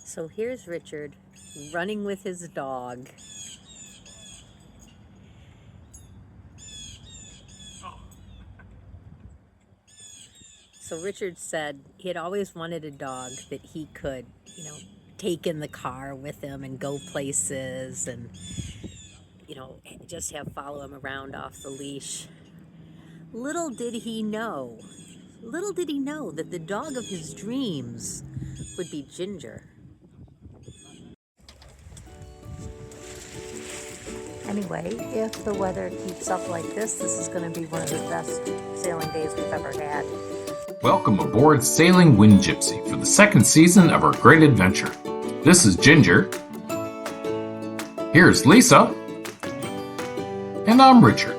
So here's Richard running with his dog. So Richard said he had always wanted a dog that he could, take in the car with him and go places and, just have follow him around off the leash. Little did he know that the dog of his dreams would be Ginger. Anyway, if the weather keeps up like this is going to be one of the best sailing days we've ever had. Welcome aboard SailingWindGypsy for the second season of our great adventure. This is Ginger. Here's Lisa. And I'm Richard.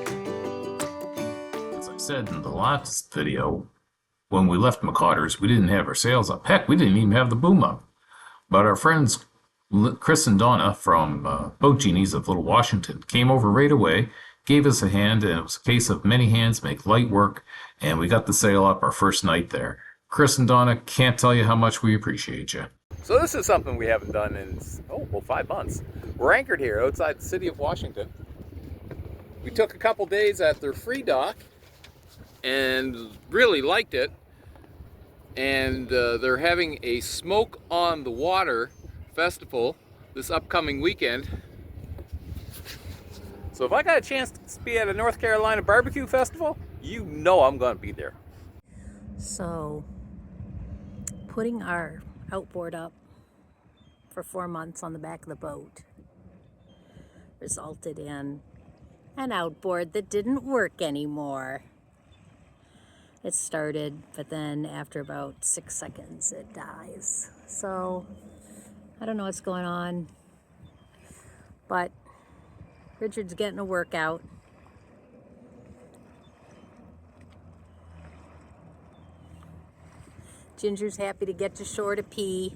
As I said in the last video, when we left McCotter's, we didn't have our sails up. Heck, we didn't even have the boom up. But our friends Chris and Donna from Boat Genies of Little Washington came over right away, gave us a hand, and it was a case of many hands make light work, and we got the sail up our first night there. Chris and Donna, can't tell you how much we appreciate you. So this is something we haven't done in, 5 months. We're anchored here outside the city of Washington. We took a couple days at their free dock and really liked it. And they're having a Smoke on the Water festival this upcoming weekend. So if I got a chance to be at a North Carolina barbecue festival, you know I'm going to be there. So putting our outboard up for 4 months on the back of the boat resulted in an outboard that didn't work anymore. It started, but then after about 6 seconds it dies. So I don't know what's going on, but Richard's getting a workout. Ginger's happy to get to shore to pee.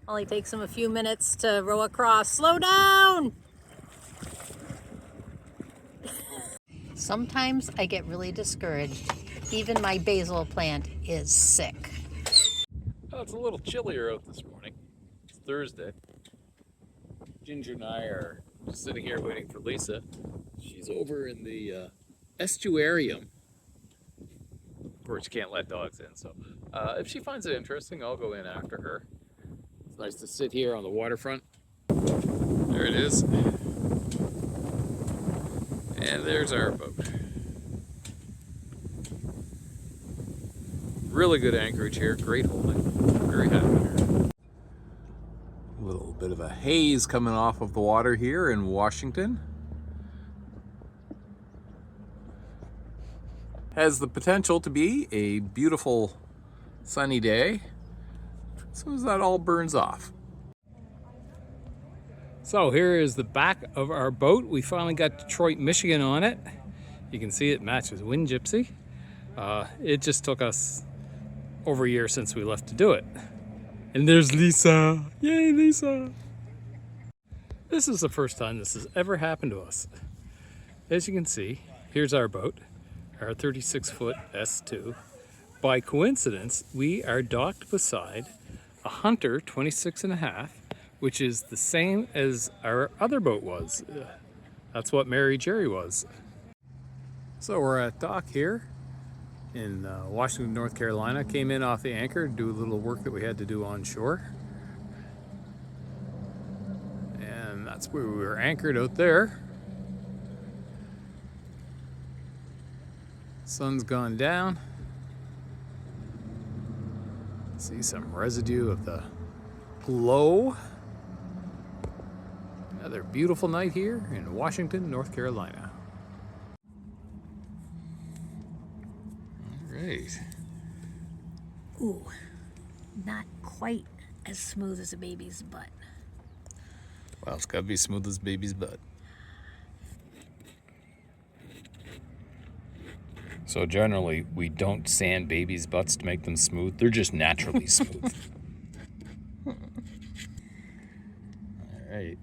Only takes him a few minutes to row across. Slow down! Sometimes I get really discouraged. Even my basil plant is sick. Oh, it's a little chillier out this morning. It's Thursday. Ginger and I are just sitting here waiting for Lisa. She's over in the estuarium. Of course, you can't let dogs in, so if she finds it interesting, I'll go in after her. It's nice to sit here on the waterfront. There it is. And there's our boat. Really good anchorage here, great holding. Very happy here. A little bit of a haze coming off of the water here in Washington. Has the potential to be a beautiful sunny day as soon as that all burns off. So here is the back of our boat. We finally got Detroit, Michigan on it. You can see it matches WindGypsy. It just took us over a year since we left to do it. And there's Lisa. Yay, Lisa. This is the first time this has ever happened to us. As you can see, here's our boat, our 36-foot S2. By coincidence, we are docked beside a Hunter 26.5, which is the same as our other boat was. That's what Mary Jerry was. So we're at dock here in Washington, North Carolina. Came in off the anchor to do a little work that we had to do on shore. And that's where we were anchored out there. Sun's gone down. See some residue of the glow. Another beautiful night here in Washington, North Carolina. All right. Ooh, not quite as smooth as a baby's butt. Well, it's gotta be smooth as baby's butt. So generally, we don't sand babies' butts to make them smooth. They're just naturally smooth. All right.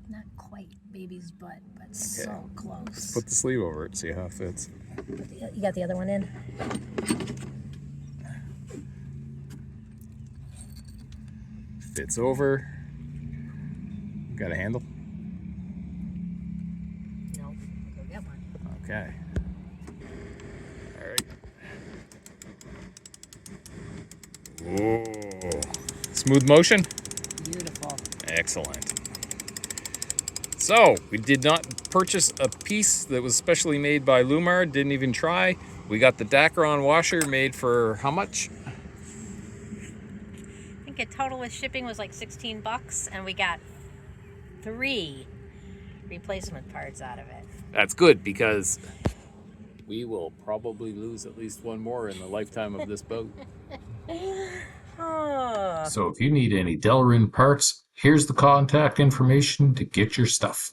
Not quite. baby's butt, but so close. Put the sleeve over it, see how it fits. You got the other one in? Fits over. Got a handle? No, go get one. Okay. All right. Whoa. Smooth motion? Beautiful. Excellent. So, we did not purchase a piece that was specially made by Lumar, didn't even try. We got the Dacron washer made for how much? I think a total with shipping was like 16 bucks, and we got 3 replacement parts out of it. That's good because we will probably lose at least one more in the lifetime of this boat. Oh. So if you need any Delrin parts, here's the contact information to get your stuff.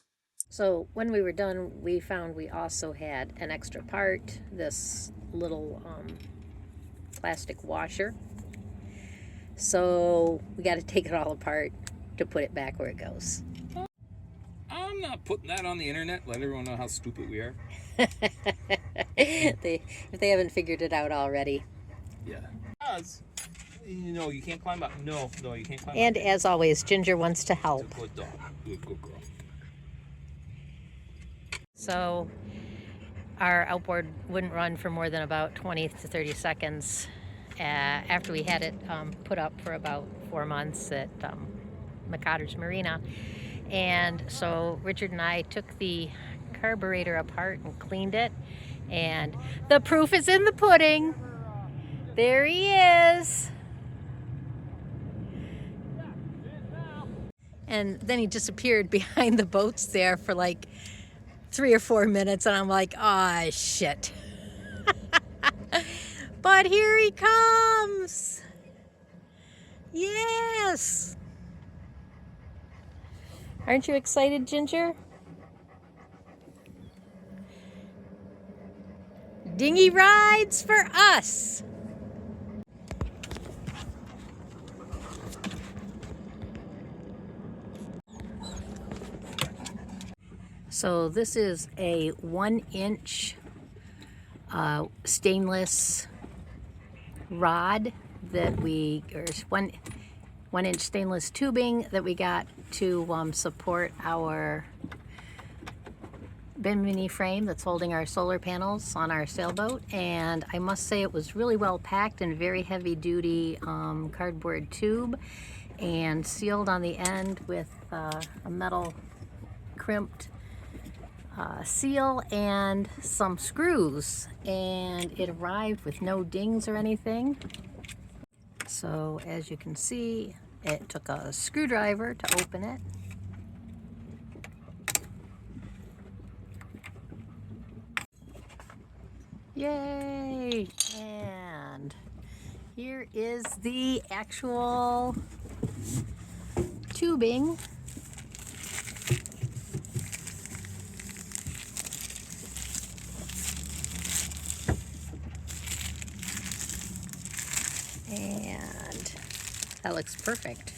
So when we were done, we found we also had an extra part, this little plastic washer. So we got to take it all apart to put it back where it goes. I'm not putting that on the internet. Let everyone know how stupid we are. If they haven't figured it out already. Yeah. Because, you know, you can't climb up. No, you can't climb And up. as always, Ginger wants to help. You're a good dog. You're a good girl. So our outboard wouldn't run for more than about 20 to 30 seconds after we had it put up for about 4 months at McCotter's Marina. And so Richard and I took the carburetor apart and cleaned it, and the proof is in the pudding. There he is. And then he disappeared behind the boats there for like 3 or 4 minutes, and I'm like, ah, shit. But here he comes. Yes. Aren't you excited, Ginger? Dinghy rides for us. So this is a 1-inch stainless rod that or 1-inch stainless tubing that we got to support our bimini frame that's holding our solar panels on our sailboat. And I must say it was really well packed and very heavy duty cardboard tube, and sealed on the end with a metal crimped seal and some screws, and it arrived with no dings or anything. So as you can see, it took a screwdriver to open it. Yay! And here is the actual tubing. And that looks perfect.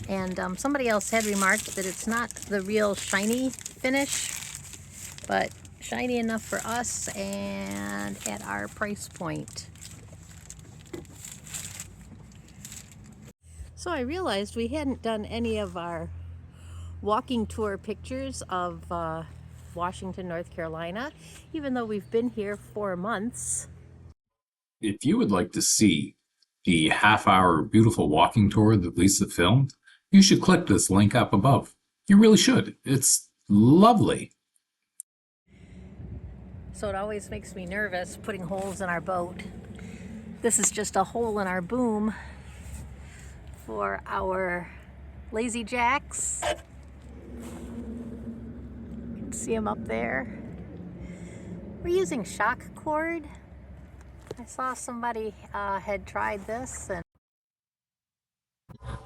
And somebody else had remarked that it's not the real shiny finish, but shiny enough for us and at our price point. So I realized we hadn't done any of our walking tour pictures of Washington, North Carolina, even though we've been here 4 months. If you would like to see the half-hour beautiful walking tour that Lisa filmed, you should click this link up above. You really should. It's lovely. So it always makes me nervous putting holes in our boat. This is just a hole in our boom for our lazyjacks. You can see them up there. We're using shock cord. I saw somebody had tried this, and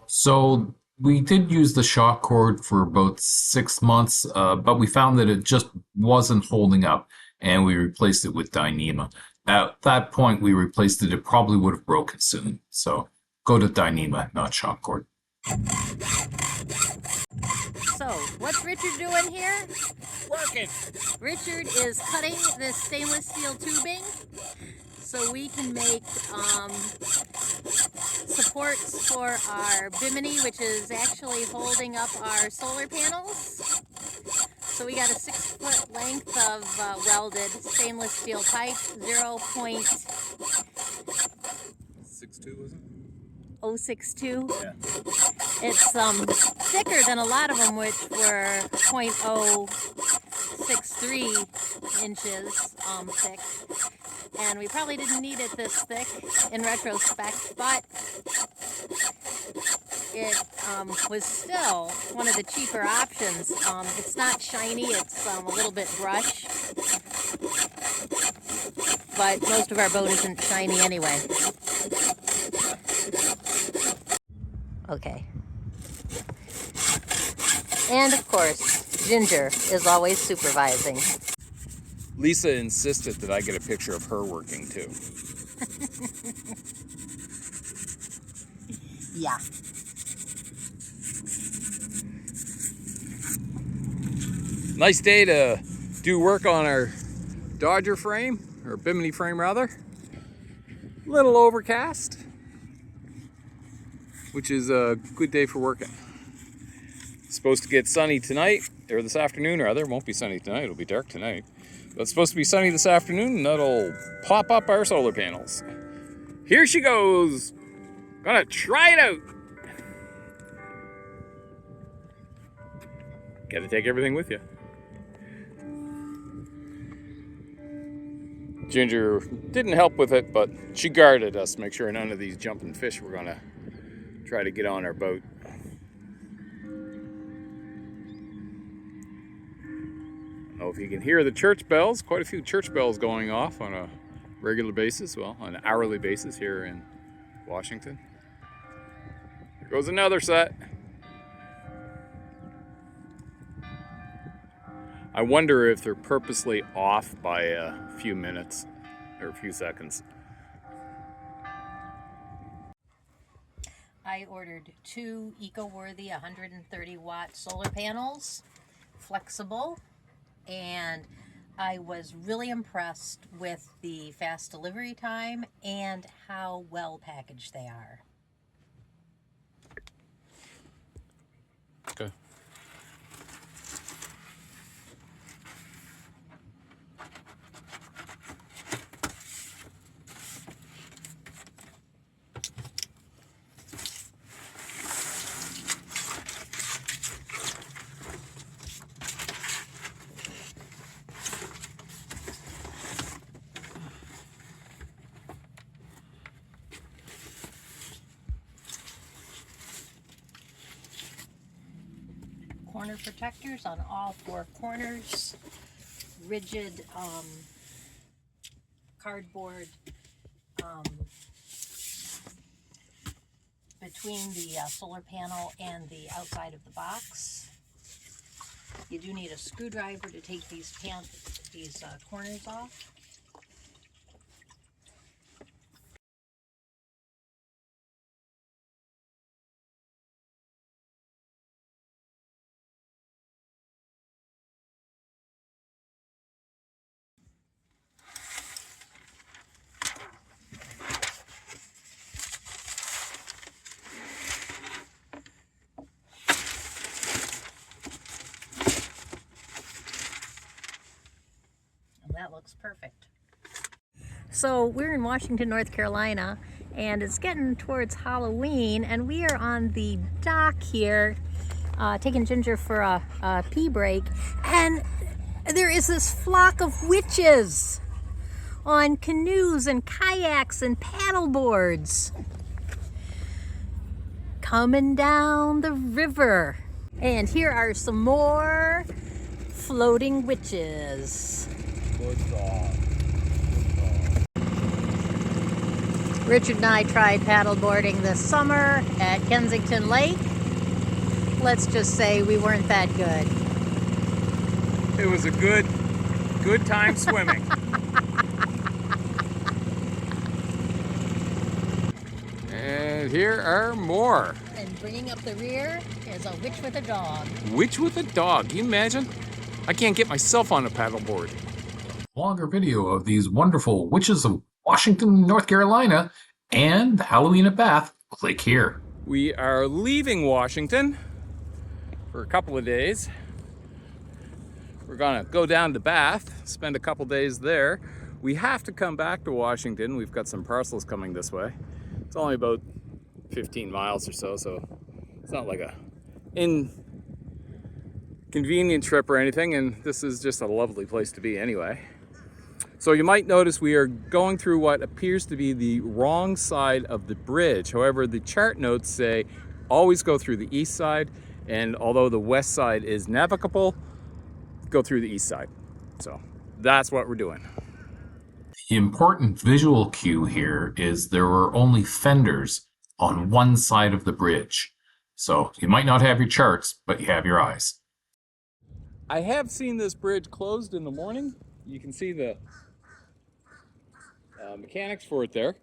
So we did use the shock cord for about 6 months, but we found that it just wasn't holding up, and we replaced it with Dyneema. At that point, we replaced it. It probably would have broken soon. So go to Dyneema, not shock cord. So, what's Richard doing here? Working. Richard is cutting this stainless steel tubing so we can make supports for our bimini, which is actually holding up our solar panels. So we got a 6-foot length of welded stainless steel pipe, 0.62 was it? 0.062. Yeah. It's thicker than a lot of them, which were 0.063 inches thick. And we probably didn't need it this thick in retrospect, but it was still one of the cheaper options. It's not shiny, it's a little bit brush, but most of our boat isn't shiny anyway. Okay. And of course, Ginger is always supervising. Lisa insisted that I get a picture of her working too. Yeah. Nice day to do work on our Dodger frame, or Bimini frame rather. Little overcast, which is a good day for working. Supposed to get sunny tonight, or this afternoon rather. It won't be sunny tonight, it'll be dark tonight. But it's supposed to be sunny this afternoon, and that'll pop up our solar panels. Here she goes. Gonna try it out. Gotta take everything with you. Ginger didn't help with it, but she guarded us, make sure none of these jumping fish were gonna try to get on our boat. I don't know if you can hear the church bells, quite a few church bells going off on a regular basis, well, on an hourly basis here in Washington. Here goes another set. I wonder if they're purposely off by a few minutes or a few seconds. I ordered 2 eco-worthy 130-watt solar panels, flexible, and I was really impressed with the fast delivery time and how well packaged they are. Okay. Corner protectors on all 4 corners, rigid cardboard between the solar panel and the outside of the box. You do need a screwdriver to take these corners off. That looks perfect. So we're in Washington, North Carolina, and it's getting towards Halloween, and we are on the dock here, taking Ginger for a pee break, and there is this flock of witches on canoes and kayaks and paddle boards coming down the river. And here are some more floating witches. Good dog. Richard and I tried paddleboarding this summer at Kensington Lake. Let's just say we weren't that good. It was a good time swimming. And here are more. And bringing up the rear is a witch with a dog. Witch with a dog, can you imagine? I can't get myself on a paddleboard. Longer video of these wonderful witches of Washington, North Carolina, and Halloween at Bath, click here. We are leaving Washington for a couple of days. We're gonna go down to Bath, spend a couple days there. We have to come back to Washington. We've got some parcels coming this way. It's only about 15 miles or so, so it's not like a inconvenient trip or anything, and this is just a lovely place to be anyway. So you might notice we are going through what appears to be the wrong side of the bridge. However, the chart notes say always go through the east side, and although the west side is navigable, go through the east side. So that's what we're doing. The important visual cue here is there were only fenders on one side of the bridge. So you might not have your charts, but you have your eyes. I have seen this bridge closed in the morning. You can see the mechanics for it there.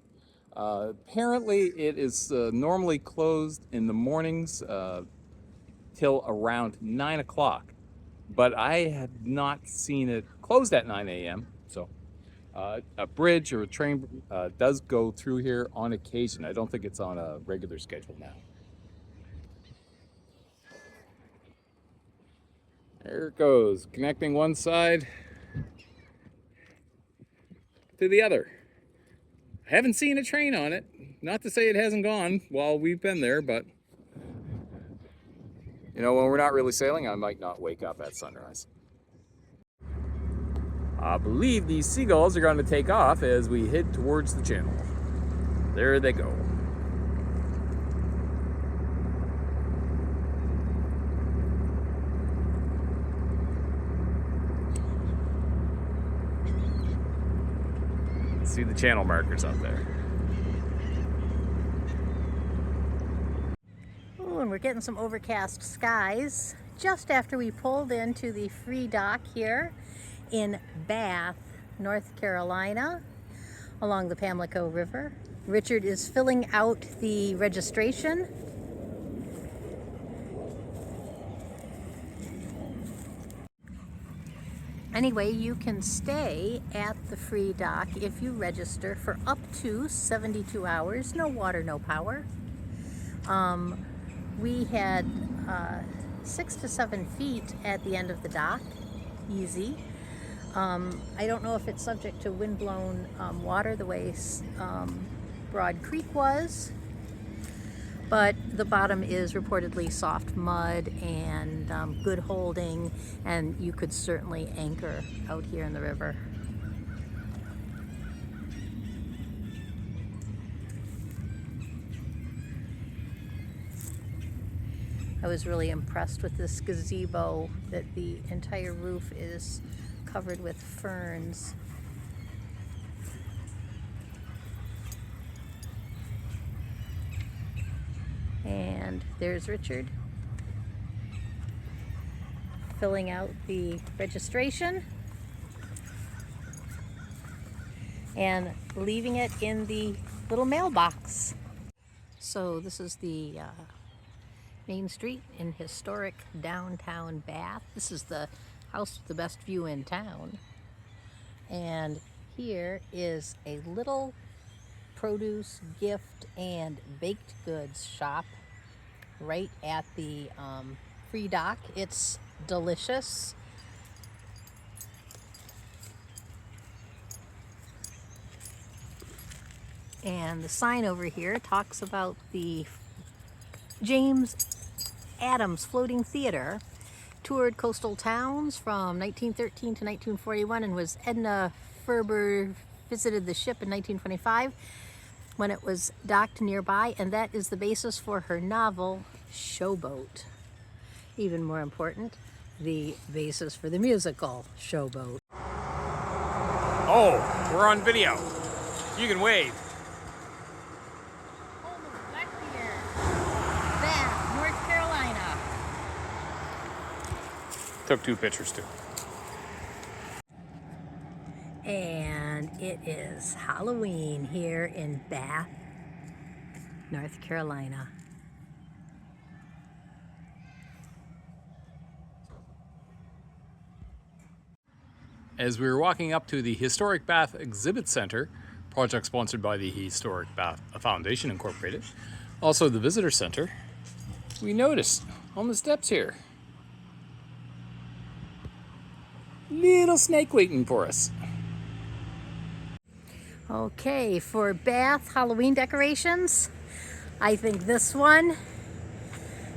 Apparently it is normally closed in the mornings till around 9 o'clock, but I have not seen it closed at 9 a.m. So a bridge or a train does go through here on occasion. I don't think it's on a regular schedule now. There it goes, connecting one side to the other. I haven't seen a train on it. Not to say it hasn't gone while we've been there, but you know, when we're not really sailing, I might not wake up at sunrise. I believe these seagulls are going to take off as we head towards the channel. There they go. See the channel markers out there. Ooh, and we're getting some overcast skies just after we pulled into the free dock here in Bath, North Carolina, along the Pamlico River. Richard is filling out the registration. Anyway, you can stay at the free dock if you register for up to 72 hours. No water, no power. We had 6 to 7 feet at the end of the dock. Easy. I don't know if it's subject to windblown water the way Broad Creek was, but the bottom is reportedly soft mud and good holding, and you could certainly anchor out here in the river. I was really impressed with this gazebo, that the entire roof is covered with ferns. And there's Richard filling out the registration and leaving it in the little mailbox. So this is the Main Street in historic downtown Bath. This is the house with the best view in town. And here is a little produce, gift, and baked goods shop right at the free dock. It's delicious. And the sign over here talks about the James Adams Floating Theater. Toured coastal towns from 1913 to 1941, and was Edna Ferber visited the ship in 1925 when it was docked nearby, and that is the basis for her novel Showboat. Even more important, the basis for the musical Showboat. Oh, we're on video. You can wave. Home of Blackbeard, Bath, North Carolina. Took 2 pictures too. And it is Halloween here in Bath, North Carolina. as we were walking up to the Historic Bath Exhibit Center, project sponsored by the Historic Bath Foundation Incorporated, also the Visitor Center, we noticed on the steps here, little snake waiting for us. Okay, for Bath Halloween decorations, I think this one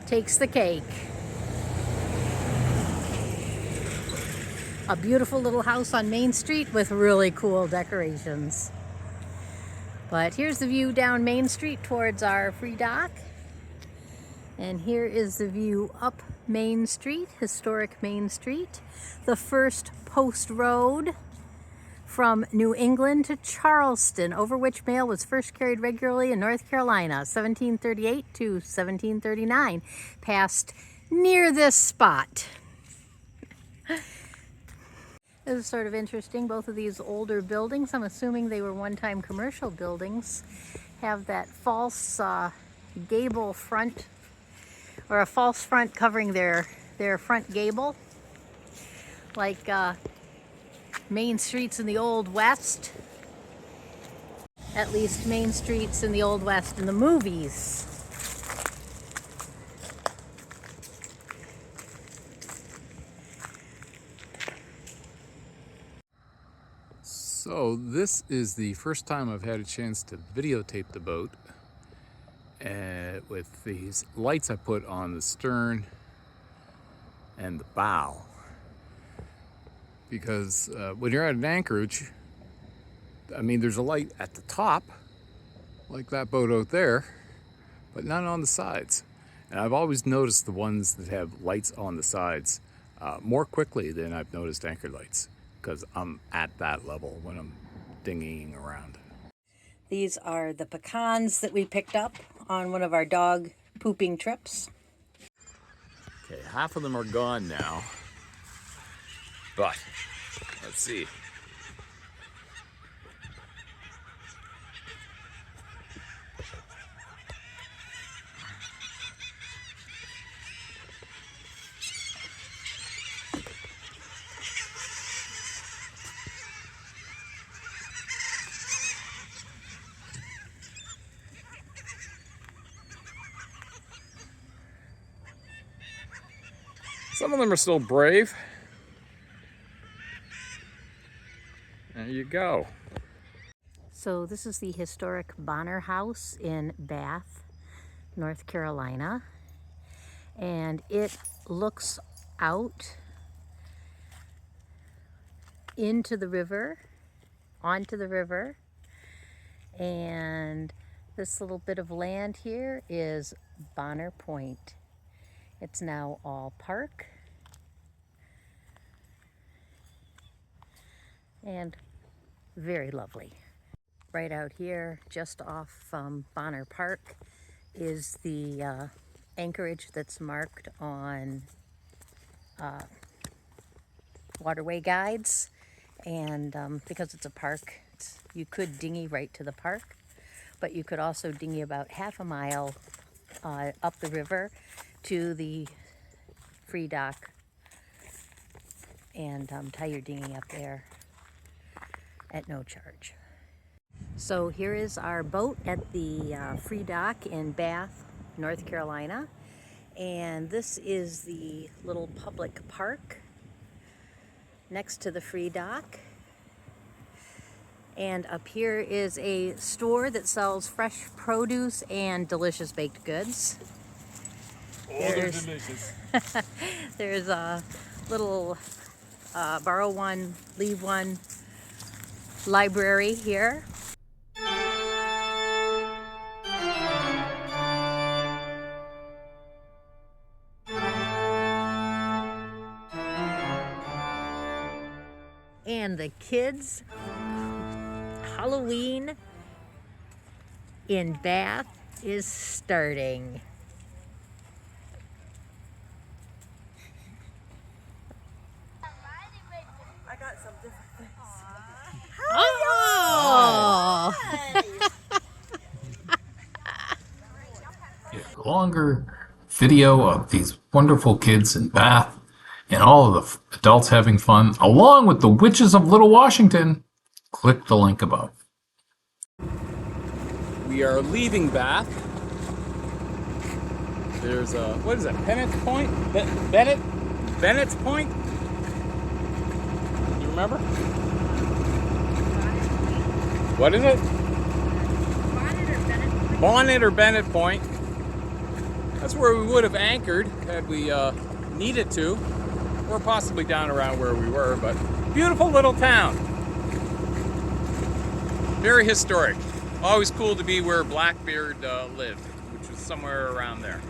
takes the cake. A beautiful little house on Main Street with really cool decorations. But here's the view down Main Street towards our free dock. And here is the view up Main Street, historic Main Street. The first post road from New England to Charleston, over which mail was first carried regularly in North Carolina, 1738 to 1739, passed near this spot. This is sort of interesting. Both of these older buildings, I'm assuming they were one-time commercial buildings, have that false gable front, or a false front covering their front gable, like main streets in the Old West. At least main streets in the Old West in the movies. So this is the first time I've had a chance to videotape the boat with these lights I put on the stern and the bow. Because when you're at an anchorage, I mean, there's a light at the top, like that boat out there, but not on the sides. And I've always noticed the ones that have lights on the sides more quickly than I've noticed anchor lights, because I'm at that level when I'm dinghying around. These are the pecans that we picked up on one of our dog pooping trips. Okay, half of them are gone now, but let's see. Some of them are still brave. There you go. So this is the historic Bonner House in Bath, North Carolina. And it looks out into the river, onto the river. And this little bit of land here is Bonner Point. It's now all park. And very lovely. Right out here, just off Bonner Park, is the anchorage that's marked on waterway guides. And because it's a park, you could dinghy right to the park, but you could also dinghy about half a mile up the river to the free dock and tie your dinghy up there at no charge. So here is our boat at the free dock in Bath, North Carolina. And this is the little public park next to the free dock. And up here is a store that sells fresh produce and delicious baked goods. Delicious. There's a little borrow one, leave one library here. And the kids' Halloween in Bath is starting. I got some different things. Oh! A longer video of these wonderful kids in Bath and all of the adults having fun, along with the witches of Little Washington, click the link above. We are leaving Bath. There's a, what is that, Bennett's Point? Bennett's Point? You remember? What is it? Bonnet or Bennett Point. That's where we would have anchored had we needed to, or possibly down around where we were, but beautiful little town. Very historic. Always cool to be where Blackbeard lived, which was somewhere around there.